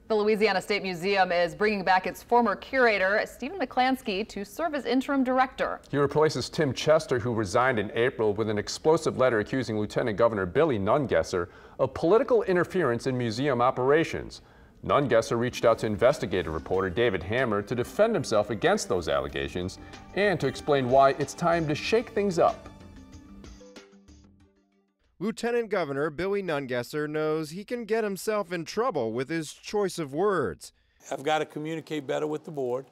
The Louisiana State Museum is bringing back its former curator, Stephen McClansky, to serve as interim director. He replaces Tim Chester, who resigned in April with an explosive letter accusing Lieutenant Governor Billy Nungesser of political interference in museum operations. Nungesser reached out to investigative reporter David Hammer to defend himself against those allegations and to explain why it's time to shake things up. Lieutenant Governor Billy Nungesser knows he can get himself in trouble with his choice of words. I've got to communicate better with the board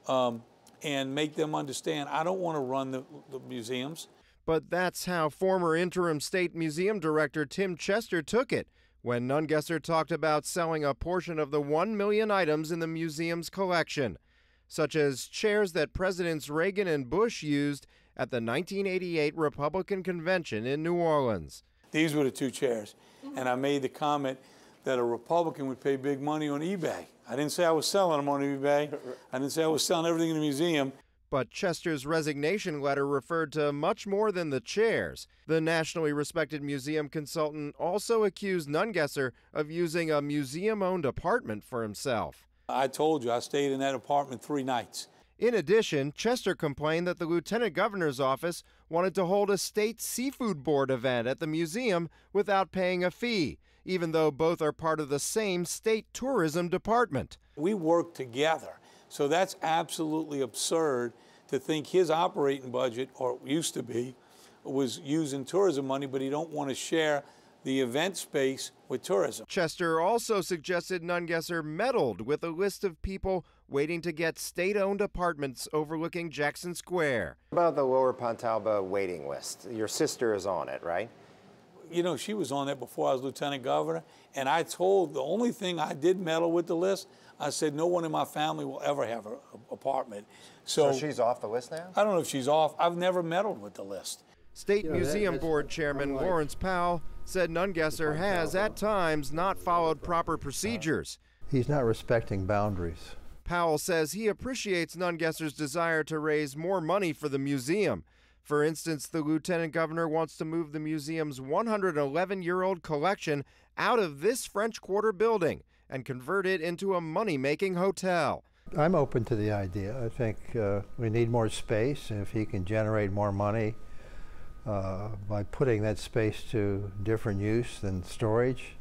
and make them understand I don't want to run the museums. But that's how former interim state museum director Tim Chester took it when Nungesser talked about selling a portion of the 1 million items in the museum's collection, such as chairs that Presidents Reagan and Bush used at the 1988 Republican Convention in New Orleans. These were the two chairs, and I made the comment that a Republican would pay big money on eBay. I didn't say I was selling them on eBay. I didn't say I was selling everything in the museum. But Chester's resignation letter referred to much more than the chairs. The nationally respected museum consultant also accused Nungesser of using a museum-owned apartment for himself. I told you I stayed in that apartment 3 nights. In addition, Chester complained that the lieutenant governor's office wanted to hold a state seafood board event at the museum without paying a fee, even though both are part of the same state tourism department. We work together, so that's absolutely absurd to think his operating budget, or used to be, was using tourism money, but he don't want to share the event space with tourism. Chester also suggested Nungesser meddled with a list of people waiting to get state-owned apartments overlooking Jackson Square. About the Lower Pontalba waiting list, your sister is on it, right? You know, she was on it before I was lieutenant governor, and I told the only thing I did meddle with the list, I said no one in my family will ever have an apartment. So she's off the list now? I don't know if she's off. I've never meddled with the list. State Museum Board Chairman Lawrence Powell said Nungesser has, at times, not followed proper procedures. He's not respecting boundaries. Powell says he appreciates Nungesser's desire to raise more money for the museum. For instance, the lieutenant governor wants to move the museum's 111-year-old collection out of this French Quarter building and convert it into a money-making hotel. I'm open to the idea. I think we need more space, and if he can generate more money by putting that space to different use than storage,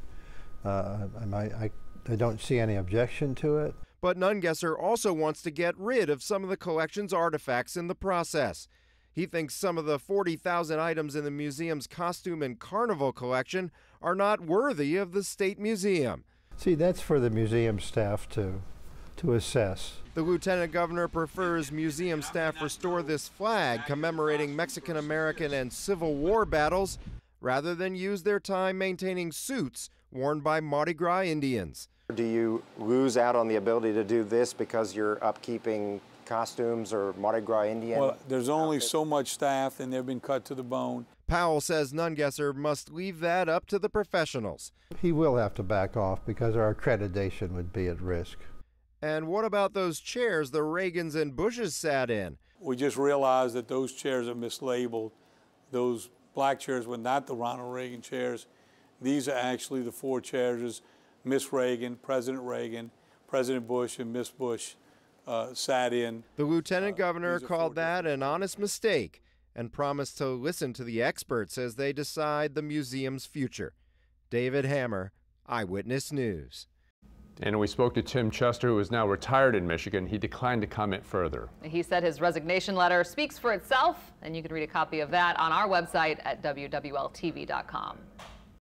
I don't see any objection to it. But Nungesser also wants to get rid of some of the collection's artifacts in the process. He thinks some of the 40,000 items in the museum's costume and carnival collection are not worthy of the State Museum. See, that's for the museum staff to assess. The lieutenant governor prefers museum staff restore this flag commemorating Mexican-American and Civil War battles rather than use their time maintaining suits worn by Mardi Gras Indians. Do you lose out on the ability to do this because you're upkeeping costumes or Mardi Gras Indian? Well, there's only so much staff, and they've been cut to the bone. Powell says Nungesser must leave that up to the professionals. He will have to back off because our accreditation would be at risk. And what about those chairs the Reagans and Bushes sat in? We just realized that those chairs are mislabeled. Those black chairs were not the Ronald Reagan chairs. These are actually the 4 chairs Miss Reagan, President Bush, and Miss Bush sat in. The lieutenant governor called that an honest mistake and promised to listen to the experts as they decide the museum's future. David Hammer, Eyewitness News. And we spoke to Tim Chester, who is now retired in Michigan. He declined to comment further. He said his resignation letter speaks for itself, and you can read a copy of that on our website at wwltv.com.